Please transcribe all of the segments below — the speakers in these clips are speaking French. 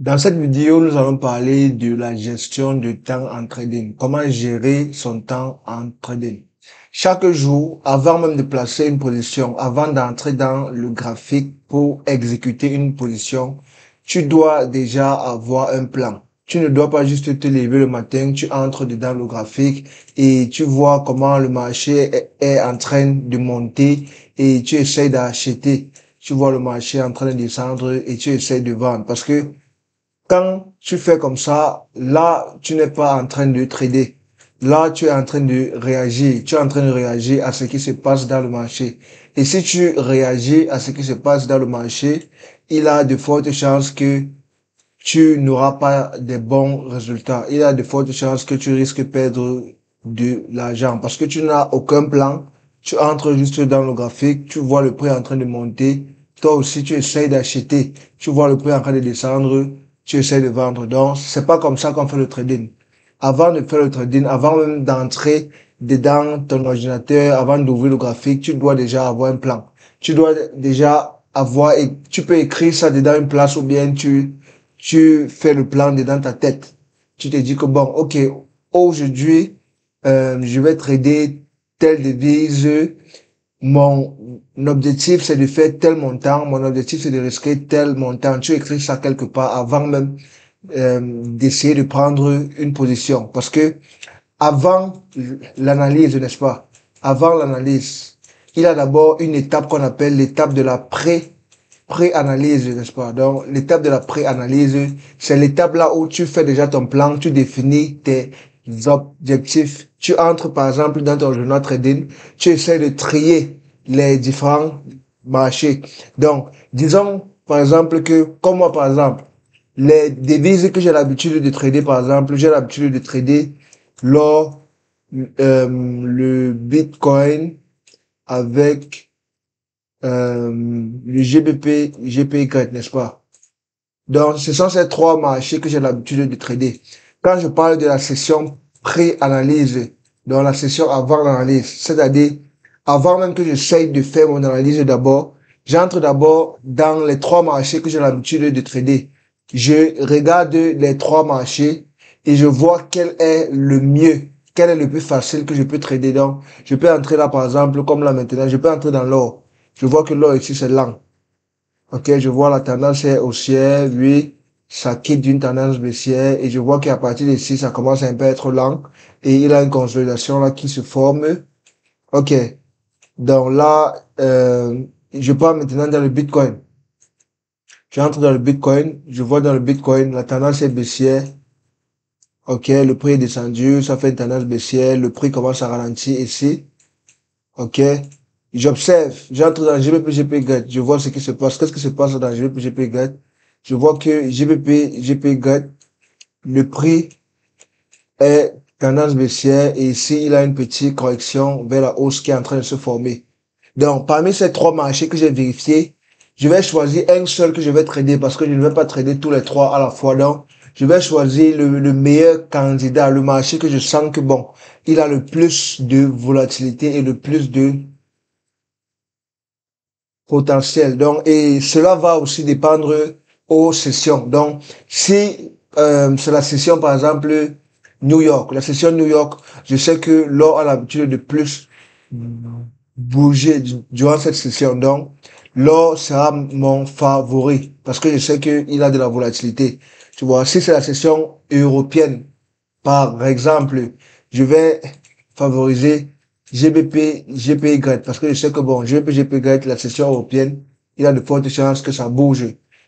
Dans cette vidéo, nous allons parler de la gestion du temps en trading. Comment gérer son temps en trading. Chaque jour, avant même de placer une position, avant d'entrer dans le graphique pour exécuter une position, tu dois déjà avoir un plan. Tu ne dois pas juste te lever le matin, tu entres dedans le graphique et tu vois comment le marché est en train de monter et tu essaies d'acheter. Tu vois le marché en train de descendre et tu essaies de vendre parce que quand tu fais comme ça, là, tu n'es pas en train de trader. Là, tu es en train de réagir. Tu es en train de réagir à ce qui se passe dans le marché. Et si tu réagis à ce qui se passe dans le marché, il a de fortes chances que tu n'auras pas de bons résultats. Il y a de fortes chances que tu risques de perdre de l'argent parce que tu n'as aucun plan. Tu entres juste dans le graphique, tu vois le prix en train de monter. Toi aussi, tu essayes d'acheter. Tu vois le prix en train de descendre. Tu essayes de vendre. Donc, c'est pas comme ça qu'on fait le trading. Avant de faire le trading, avant même d'entrer dedans ton ordinateur, avant d'ouvrir le graphique, tu dois déjà avoir un plan. Tu dois déjà avoir, et tu peux écrire ça dedans une place ou bien tu fais le plan dans ta tête. Tu te dis que bon, ok, aujourd'hui, je vais trader telle devise. Mon objectif, c'est de faire tel montant. Mon objectif, c'est de risquer tel montant. Tu écris ça quelque part avant même d'essayer de prendre une position. Parce que avant l'analyse, n'est-ce pas? Avant l'analyse, il y a d'abord une étape qu'on appelle l'étape de la pré-analyse, n'est-ce pas? Donc, l'étape de la pré-analyse, c'est l'étape là où tu fais déjà ton plan, tu définis tes objectifs. Tu entres, par exemple, dans ton journal trading, tu essaies de trier les différents marchés. Donc, disons, par exemple, que, comme moi, par exemple, les devises que j'ai l'habitude de trader, par exemple, j'ai l'habitude de trader l'or, le Bitcoin avec le GBP, GPY, n'est-ce pas? Donc, ce sont ces trois marchés que j'ai l'habitude de trader. Quand je parle de la session pré-analyse, donc la session avant l'analyse, c'est-à-dire avant même que j'essaye de faire mon analyse d'abord, j'entre d'abord dans les trois marchés que j'ai l'habitude de trader. Je regarde les trois marchés et je vois quel est le mieux, quel est le plus facile que je peux trader. Donc, je peux entrer là, par exemple, comme là maintenant, je peux entrer dans l'or. Je vois que l'or ici, c'est lent. Ok, je vois la tendance est haussière, oui, ça quitte d'une tendance baissière et je vois qu'à partir d'ici, ça commence un peu à être lent et il a une consolidation là qui se forme. Ok, donc là, je pars maintenant dans le Bitcoin. J'entre dans le Bitcoin, je vois dans le Bitcoin, la tendance est baissière. Ok, le prix est descendu, ça fait une tendance baissière, le prix commence à ralentir ici. Ok, j'observe, j'entre dans GBP, GPY, je vois ce qui se passe. Qu'est-ce qui se passe dans GBP, GPY? Je vois que GBP, GPY, le prix est tendance baissière et ici, il a une petite correction vers la hausse qui est en train de se former. Donc, parmi ces trois marchés que j'ai vérifiés, je vais choisir un seul que je vais trader parce que je ne vais pas trader tous les trois à la fois. Donc, je vais choisir le meilleur candidat, le marché que je sens que bon, il a le plus de volatilité et le plus de potentiel. Donc, et cela va aussi dépendre aux sessions. Donc, si c'est la session, par exemple, New York, la session New York, je sais que l'or a l'habitude de plus bouger durant cette session. Donc, l'or sera mon favori parce que je sais qu'il a de la volatilité. Tu vois, si c'est la session européenne, par exemple, je vais favoriser GBP, GPY, parce que je sais que bon, GBP, GPY, la session européenne, il y a de fortes chances que ça bouge.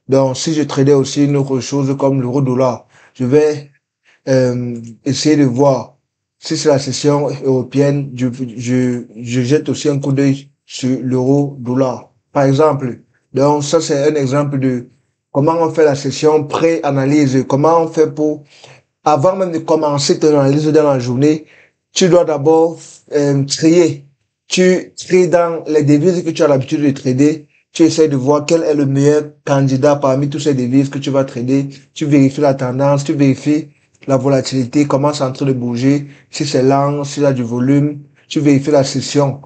Donc, si je tradais aussi une autre chose comme l'euro-dollar, je vais essayer de voir si c'est la session européenne, je jette aussi un coup d'œil sur l'euro-dollar. Par exemple, donc ça c'est un exemple de comment on fait la session pré-analyse, comment on fait pour avant même de commencer ton analyse dans la journée, tu dois d'abord trier. Tu tries dans les devises que tu as l'habitude de trader. Tu essaies de voir quel est le meilleur candidat parmi tous ces devises que tu vas trader. Tu vérifies la tendance, tu vérifies la volatilité, comment c'est en train de bouger, si c'est lent, s'il y a du volume. Tu vérifies la session.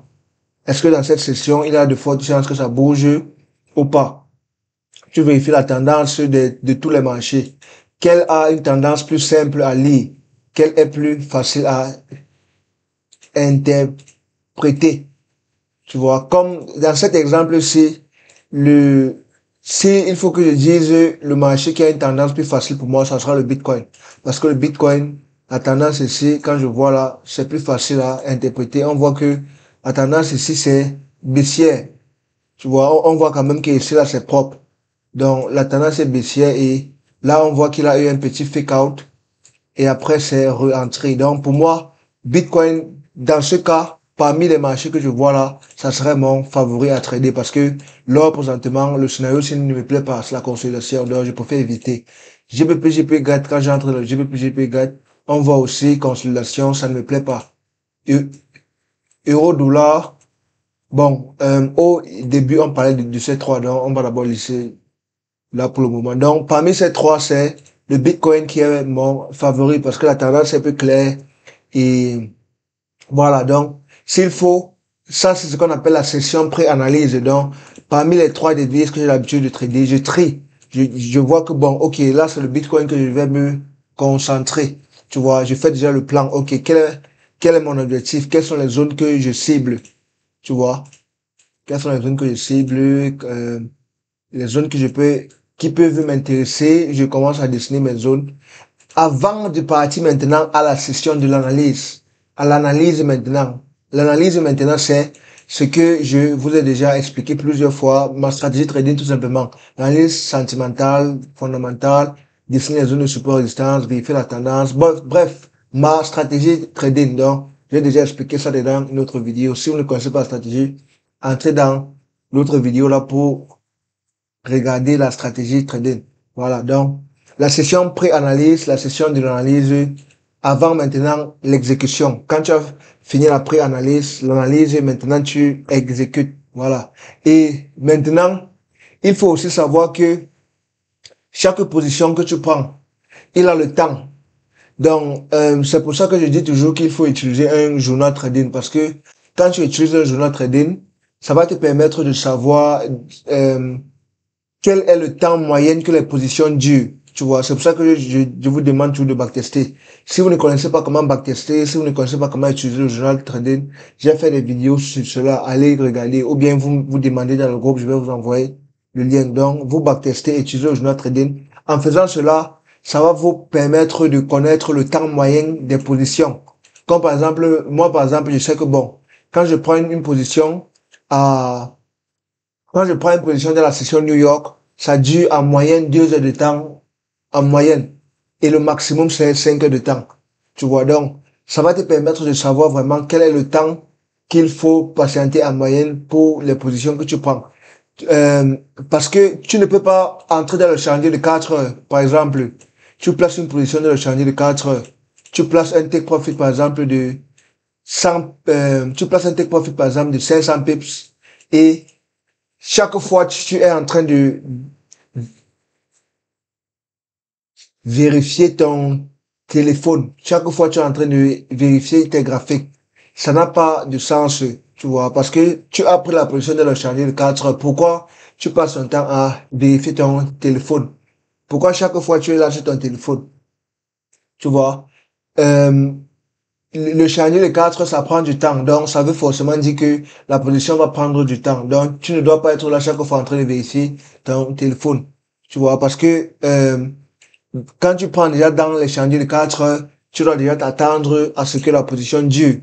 Est-ce que dans cette session, il y a de fortes chances que ça bouge ou pas? tu vérifies la tendance de tous les marchés. Quelle a une tendance plus simple à lire? Quelle est plus facile à interpréter? Tu vois, comme dans cet exemple-ci, le, si il faut que je dise le marché qui a une tendance plus facile pour moi, ça sera le Bitcoin. Parce que le Bitcoin, la tendance ici, quand je vois là, c'est plus facile à interpréter. On voit que la tendance ici, c'est baissière. Tu vois, on voit quand même qu'ici, là, c'est propre. Donc, la tendance est baissière et là, on voit qu'il a eu un petit fake out et après, c'est rentré. Donc, pour moi, Bitcoin, dans ce cas, parmi les marchés que je vois là, ça serait mon favori à trader parce que là, présentement, le scénario, s'il ne me plaît pas, c'est la consolidation. Donc, je préfère éviter. GBP, GPGAT, quand j'entre dans le GBP, GPGAT, on voit aussi consolidation, ça ne me plaît pas. Euro, dollar, bon, au début, on parlait de ces trois, donc on va d'abord laisser là pour le moment. Donc, parmi ces trois, c'est le Bitcoin qui est mon favori parce que la tendance est un peu claire. Et voilà, donc, s'il faut, ça, c'est ce qu'on appelle la session pré-analyse. Donc, parmi les trois devises que j'ai l'habitude de trader, je trie. Je vois que, bon, OK, là, c'est le Bitcoin que je vais me concentrer. Tu vois, je fais déjà le plan. OK, quel est mon objectif? Quelles sont les zones que je cible? Tu vois, quelles sont les zones que je cible? Les zones que je peux, qui peuvent m'intéresser, je commence à dessiner mes zones. Avant de partir maintenant à la session de l'analyse, à l'analyse maintenant. L'analyse maintenant, c'est ce que je vous ai déjà expliqué plusieurs fois, ma stratégie trading tout simplement. L'analyse sentimentale, fondamentale, dessiner les zones de support résistance, vérifier la tendance. Bref, ma stratégie trading. Donc, j'ai déjà expliqué ça dans une autre vidéo. Si vous ne connaissez pas la stratégie, entrez dans l'autre vidéo là pour regarder la stratégie trading. Voilà, donc la session pré-analyse, la session de l'analyse, avant maintenant l'exécution. Quand tu as fini la pré-analyse, l'analyse, maintenant tu exécutes. Voilà. Et maintenant, il faut aussi savoir que chaque position que tu prends, il a le temps. Donc, c'est pour ça que je dis toujours qu'il faut utiliser un journal trading parce que quand tu utilises un journal trading, ça va te permettre de savoir euh, quel est le temps moyen que les positions durent. Tu vois, c'est pour ça que je vous demande toujours de backtester. Si vous ne connaissez pas comment backtester, si vous ne connaissez pas comment utiliser le journal trading, j'ai fait des vidéos sur cela, allez regarder, ou bien vous demandez dans le groupe, je vais vous envoyer le lien. Donc, vous backtestez, utilisez le journal trading. En faisant cela, ça va vous permettre de connaître le temps moyen des positions. Comme par exemple, moi par exemple, je sais que bon, quand je prends une position à quand je prends une position dans la session New York, ça dure en moyenne 2 heures de temps, en moyenne. Et le maximum, c'est 5 heures de temps. Tu vois, donc, ça va te permettre de savoir vraiment quel est le temps qu'il faut patienter en moyenne pour les positions que tu prends. Euh, Parce que tu ne peux pas entrer dans le chantier de 4 heures. Par exemple, tu places une position dans le chantier de 4 heures. Tu places un take profit, par exemple, de 100, tu places un take profit, par exemple, de 500 pips et chaque fois, tu es en train de vérifier ton téléphone. Chaque fois, tu es en train de vérifier tes graphiques. Ça n'a pas de sens, tu vois, parce que tu as pris la position de le changer de 4 heures. Pourquoi tu passes ton temps à vérifier ton téléphone? Pourquoi chaque fois tu es là sur ton téléphone? Tu vois? Euh, le changer de 4 heures, ça prend du temps. Donc, ça veut forcément dire que la position va prendre du temps. Donc, tu ne dois pas être là chaque fois en train de vérifier ton téléphone. Tu vois, parce que quand tu prends déjà dans l'échange de 4 heures, tu dois déjà t'attendre à ce que la position dure,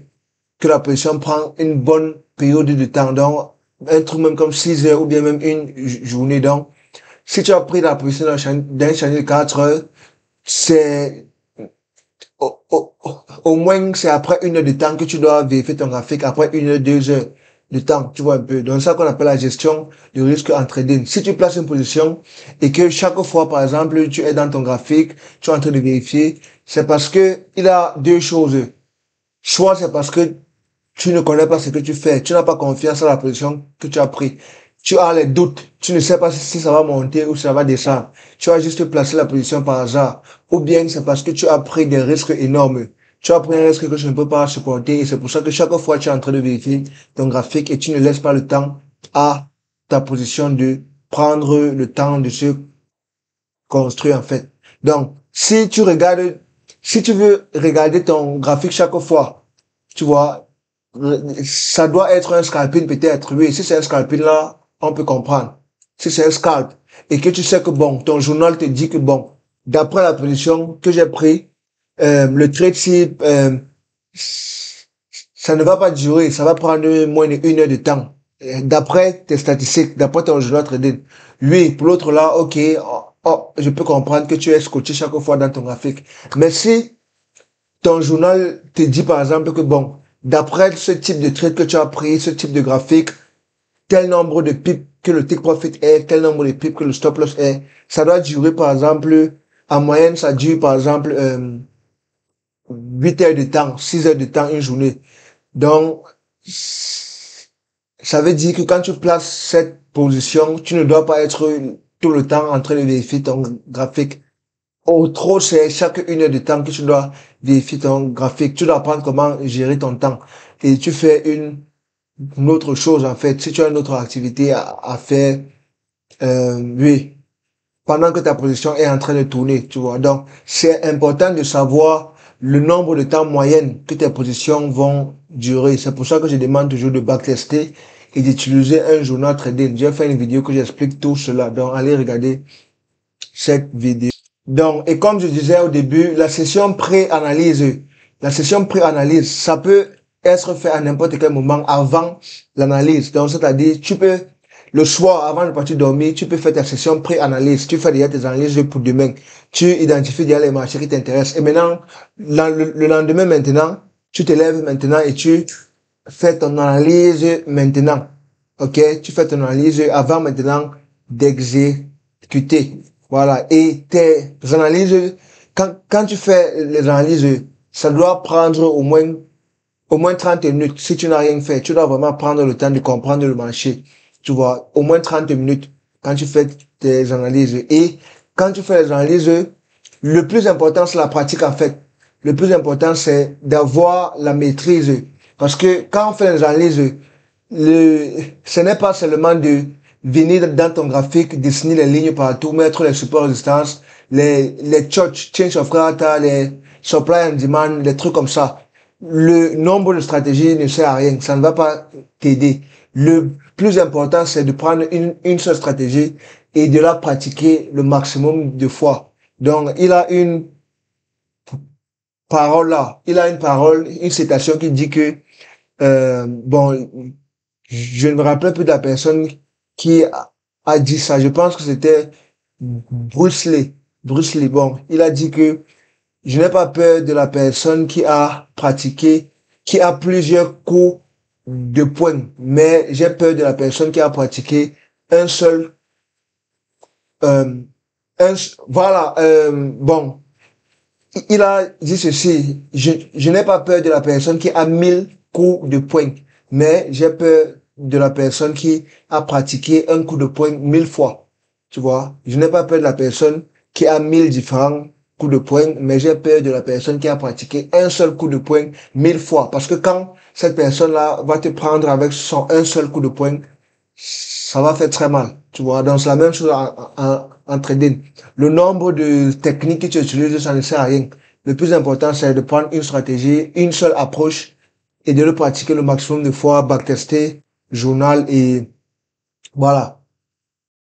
que la position prend une bonne période de temps. Donc, un truc même comme 6 heures ou bien même une journée. Donc, si tu as pris la position d'un échange de 4 heures, c'est au moins c'est après 1 heure de temps que tu dois vérifier ton graphique, après 1 heure, 2 heures de temps, tu vois un peu. Donc, ça qu'on appelle la gestion du risque en trading. Si tu places une position et que chaque fois, par exemple, tu es dans ton graphique, tu es en train de vérifier, c'est parce que il y a deux choses. Soit c'est parce que tu ne connais pas ce que tu fais, tu n'as pas confiance à la position que tu as pris. Tu as les doutes, tu ne sais pas si ça va monter ou si ça va descendre. Tu as juste placé la position par hasard. Ou bien c'est parce que tu as pris des risques énormes. Tu as pris un risque que tu ne peux pas supporter et c'est pour ça que chaque fois tu es en train de vérifier ton graphique et tu ne laisses pas le temps à ta position de prendre le temps de se construire, en fait. Donc, si tu veux regarder ton graphique chaque fois, tu vois, ça doit être un scalping peut-être, oui. Si c'est un scalping là, on peut comprendre. Si c'est un scalp et que tu sais que bon, ton journal te dit que bon, d'après la position que j'ai pris, le trade type, ça ne va pas durer, ça va prendre moins d'1 heure de temps. D'après tes statistiques, d'après ton journal trading. Lui, pour l'autre là, ok, je peux comprendre que tu es scotché chaque fois dans ton graphique. Mais si ton journal te dit par exemple que bon, d'après ce type de trade que tu as pris, ce type de graphique, tel nombre de pips que le take profit est, tel nombre de pips que le stop loss est, ça doit durer par exemple, en moyenne, ça dure par exemple 8 heures de temps, 6 heures de temps, une journée. Donc, ça veut dire que quand tu places cette position, tu ne dois pas être tout le temps en train de vérifier ton graphique. Au trop, c'est chaque 1 heure de temps que tu dois vérifier ton graphique. Tu dois apprendre comment gérer ton temps. Et tu fais une autre chose, en fait. Si tu as une autre activité à faire, oui, pendant que ta position est en train de tourner, tu vois. Donc, c'est important de savoir le nombre de temps moyen que tes positions vont durer. C'est pour ça que je demande toujours de backtester et d'utiliser un journal trading. J'ai fait une vidéo que j'explique tout cela. Donc, allez regarder cette vidéo. Donc, et comme je disais au début, la session pré-analyse, ça peut être fait à n'importe quel moment avant l'analyse. Donc, c'est-à-dire, tu peux, le soir, avant de partir dormir, tu peux faire ta session pré-analyse. Tu fais déjà tes analyses pour demain. Tu identifies déjà les marchés qui t'intéressent. Et maintenant, le lendemain maintenant, tu te lèves maintenant et tu fais ton analyse maintenant. OK? Tu fais ton analyse avant maintenant d'exécuter. Voilà. Et tes analyses, quand tu fais les analyses, ça doit prendre au moins 30 minutes. Si tu n'as rien fait, tu dois vraiment prendre le temps de comprendre le marché. Tu vois, au moins 30 minutes quand tu fais tes analyses. Et quand tu fais les analyses, le plus important, c'est la pratique, en fait. Le plus important, c'est d'avoir la maîtrise. Parce que quand on fait les analyses, ce n'est pas seulement de venir dans ton graphique, dessiner les lignes partout, mettre les supports résistance, les change of data, les supply and demand, les trucs comme ça. Le nombre de stratégies ne sert à rien. Ça ne va pas t'aider. Le plus important, c'est de prendre une seule stratégie et de la pratiquer le maximum de fois. Donc, il a une parole là. Il a une parole, une citation qui dit que, bon, je ne me rappelle plus de la personne qui a dit ça. Je pense que c'était Bruce Lee. Bruce Lee, bon, il a dit que je n'ai pas peur de la personne qui a pratiqué, qui a plusieurs coups de poing, mais j'ai peur de la personne qui a pratiqué un seul, euh, voilà, bon, il a dit ceci, je n'ai pas peur de la personne qui a 1000 coups de poing, mais j'ai peur de la personne qui a pratiqué un coup de poing 1000 fois. Tu vois, je n'ai pas peur de la personne qui a 1000 différents coups de poing, mais j'ai peur de la personne qui a pratiqué un seul coup de poing 1000 fois. Parce que quand cette personne-là va te prendre avec son un seul coup de poing, ça va faire très mal. Tu vois, donc c'est la même chose en trading. Le nombre de techniques que tu utilises, ça ne sert à rien. Le plus important, c'est de prendre une stratégie, une seule approche et de le pratiquer le maximum de fois, backtester, journal et voilà.